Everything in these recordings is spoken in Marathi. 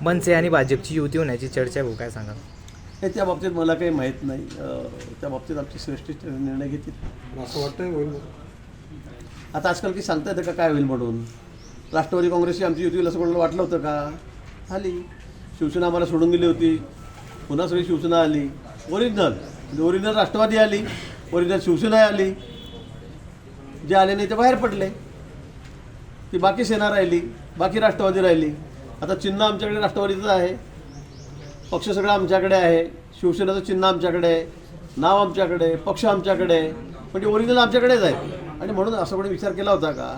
मनसे आणि भाजपची युती होण्याची चर्चा आहे भाऊ, काय सांगा? हे त्या बाबतीत मला काही माहीत नाही. त्या बाबतीत आमचे श्रेष्ठ निर्णय घेतील असं वाटतंय होईल. आता आजकाल की सांगता येतं का काय होईल म्हणून. राष्ट्रवादी काँग्रेसची आमची युती होईल असं कोणाला वाटलं होतं का? आली. शिवसेना आम्हाला सोडून गेली होती, पुन्हा सगळी शिवसेना आली. ओरिजिनल राष्ट्रवादी आली, ओरिजिनल शिवसेना आली. जे आले नाही ते बाहेर पडले. ती बाकी सेना राहिली, बाकी राष्ट्रवादी राहिली. आता चिन्ह आमच्याकडे राष्ट्रवादीचं आहे, पक्ष सगळं आमच्याकडे आहे, शिवसेनेचं चिन्ह आमच्याकडे आहे, नाव आमच्याकडे आहे, पक्ष आमच्याकडे आहे, म्हणजे ओरिजिनल आमच्याकडेच आहे. आणि म्हणून असं कोणी विचार केला होता का?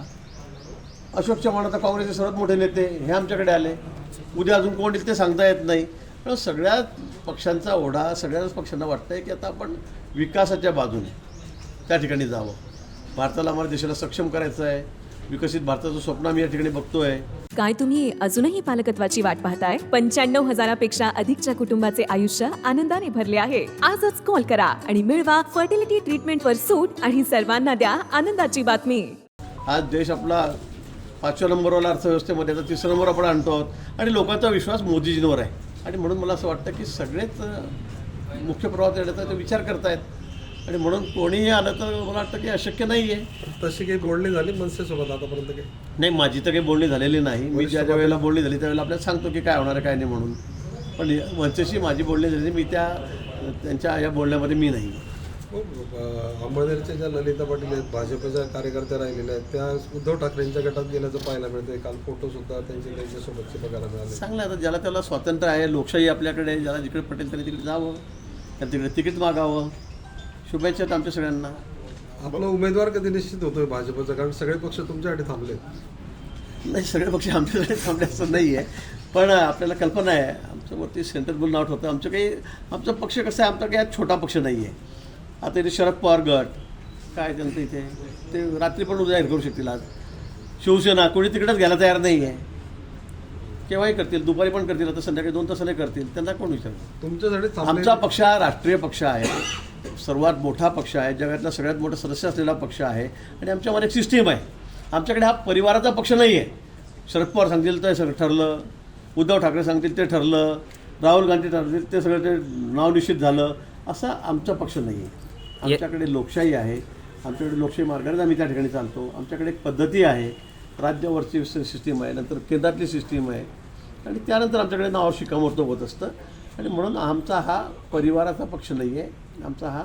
अशोक चव्हाण आता काँग्रेसचे सर्वात मोठे नेते हे आमच्याकडे आले. उद्या अजून कोण येईल ते सांगता येत नाही. पण सगळ्याच पक्षांचा ओढा, सगळ्याच पक्षांना वाटतं आहे की आता आपण विकासाच्या बाजूने त्या ठिकाणी जावं. भारताला, आम्हाला देशाला सक्षम करायचं आहे. विकसित भारताचं स्वप्न आम्ही या ठिकाणी बघतोय. काय तुम्ही अजूनही पालकत्वाची वाट पाहताय? 95,000पेक्षा अधिकच्या कुटुंबाचे आयुष्य आनंदाने भरले आहे. आजच कॉल करा आणि मिळवा फर्टिलिटी ट्रीटमेंटवर सूट आणि सर्वांना द्या आनंदाची बातमी. आज देश आपला 5व्या नंबरवर अर्थव्यवस्थेमध्ये, आता 3रा नंबर आपण आणतो आहोत आणि लोकांचा विश्वास मोदीजींवर आहे. आणि म्हणून मला असं वाटतं की सगळेच मुख्य प्रवाहात येण्याचा ते विचार करतायत. आणि म्हणून कोणीही आलं तर मला वाटतं की अशक्य नाही आहे. तशी काही बोलणी झाली मनसेसोबत आतापर्यंत काही? नाही, माझी तर काही बोलणी झालेली नाही. मी ज्या वेळेला बोलणी झाली त्यावेळेला आपल्याला सांगतो की काय होणार आहे काय नाही म्हणून. पण मनसेशी माझी बोलणी झाली, मी त्यांच्या या बोलण्यामध्ये मी नाही. अंबळनेरच्या ज्या ललिता पाटील आहेत, भाजपच्या कार्यकर्त्या राहिलेल्या आहेत, त्या उद्धव ठाकरेंच्या गटात गेल्याचं पाहायला मिळतंय. काल फोटोसुद्धा त्यांच्यासोबतचे बघायला मिळाले. चांगलं आहे, आता ज्याला त्याला स्वातंत्र्य आहे, लोकशाही आपल्याकडे, ज्याला जिकडे पटेल त्याने तिकडे जावं, त्याला तिकडे तिकीट मागावं. शुभेच्छा आहेत आमच्या सगळ्यांना. आपला उमेदवार कधी निश्चित होतोय भाजपचा? कारण सगळे पक्ष तुमच्यासाठी थांबले. नाही, सगळे पक्ष आमच्याकडे थांबले असं नाही आहे. पण आपल्याला कल्पना आहे, आमच्यावरती सेंट्रल नाव होतं. आमचा पक्ष कसं आहे, आमचा काही छोटा पक्ष नाही आहे. आता इथे शरद पवार गट काय त्यांचं इथे ते रात्री पण जाहीर करू शकतील. आज शिवसेना कोणी तिकडेच घ्यायला तयार नाही आहे. केव्हाही करतील, दुपारी पण करतील, आता संध्याकाळी 2 तासाने करतील. त्यांना कोण विचारतं? तुमच्यासाठी आमचा पक्ष हा राष्ट्रीय पक्ष आहे, सर्वात मोठा पक्ष आहे, जगातला सगळ्यात मोठा सदस्य असलेला पक्ष आहे. आणि आमच्यामध्ये एक सिस्टीम आहे. आमच्याकडे हा परिवाराचा पक्ष नाही आहे. शरद पवार सांगतील ते सगळं ठरलं, उद्धव ठाकरे सांगतील ते ठरलं, राहुल गांधी ठरतील ते सगळं ते नाव निश्चित झालं, असा आमचा पक्ष नाही आहे. आमच्याकडे लोकशाही आहे. आमच्याकडे लोकशाही मार्गाने आम्ही त्या ठिकाणी चालतो. आमच्याकडे एक पद्धती आहे. राज्यावरची सिस्टीम आहे, नंतर केंद्रातली सिस्टीम आहे, आणि त्यानंतर आमच्याकडे नाव शिक्कामोर्तब होत असतं. आणि म्हणून आमचा हा परिवाराचा पक्ष नाही आहे, आमचा हा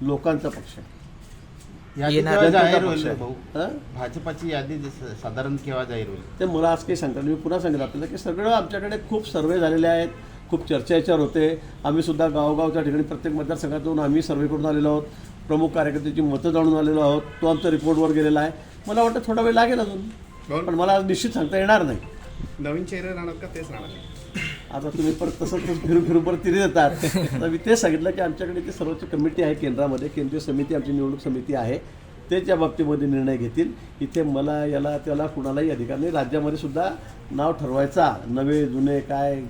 लोकांचा पक्ष आहे. भाजपाची यादी साधारण केव्हा जाहीर होईल ते मला आज काही सांगतात. मी पुन्हा सांगितलं आपल्याला की सगळं आमच्याकडे खूप सर्वे झालेले आहेत, खूप चर्चा याच्यावर होते. आम्ही सुद्धा गावोगावच्या ठिकाणी प्रत्येक मतदारसंघात जाऊन आम्ही सर्वे करून आलेलो आहोत. प्रमुख कार्यकर्त्याची मतं जाणून आलेलो आहोत. तो आमचा रिपोर्टवर गेलेला आहे. मला वाटतं थोडा वेळ लागेल अजून, पण मला आज निश्चित सांगता येणार नाही. नवीन चेहरे राहणार का तेच राहणार? आता तुम्ही परत तसंच फिरून परत तिथे देतात. तर मी तेच सांगितलं की आमच्याकडे ती सर्वोच्च कमिटी आहे केंद्रामध्ये, केंद्रीय समिती, आमची निवडणूक समिती आहे, ते त्या बाबतीमध्ये निर्णय घेतील. इथे मला याला त्याला कुणालाही अधिकार नाही. राज्यामध्ये सुद्धा नाव ठरवायचा, नवे जुने काय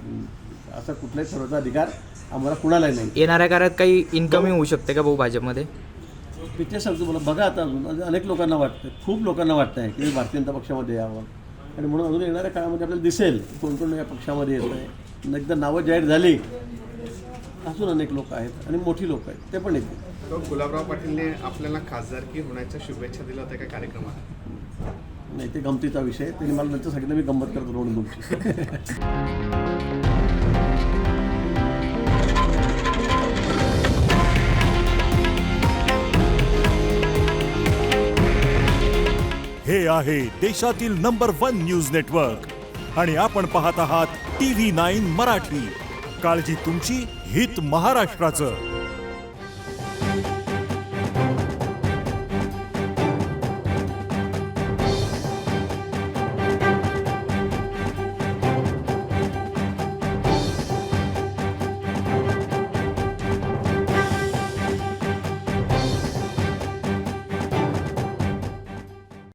असा कुठलाही ठरवायचा अधिकार आम्हाला कुणालाही नाही. येणाऱ्या काळात काही इन्कमिंग होऊ शकते का भाऊ भाजपमध्ये? मी ते सांगतो, मला बघा आता अजून अनेक लोकांना वाटतं, खूप लोकांना वाटतं आहे की मी भारतीय जनता पक्षामध्ये यावं. आणि म्हणून अजून येणाऱ्या काळामध्ये आपल्याला दिसेल कोण कोण या पक्षामध्ये येत आहे. एकदा नावं जाहीर झाली, अजून अनेक लोक आहेत आणि मोठी लोक आहेत, ते पण येतील. गुलाबराव पाटीलने आपल्याला खासदारकी होण्याच्या शुभेच्छा दिल्या होत्या का कार्यक्रमात? नाही, ते गमतीचा विषय. त्यांनी मला नंतर सांगितलं मी गंमत करतो म्हणून तुमची. हे आहे देशातील नंबर 1 न्यूज नेटवर्क आणि आपण पाहत आहात TV9 मराठी. काळजी तुमची, हित महाराष्ट्राचं.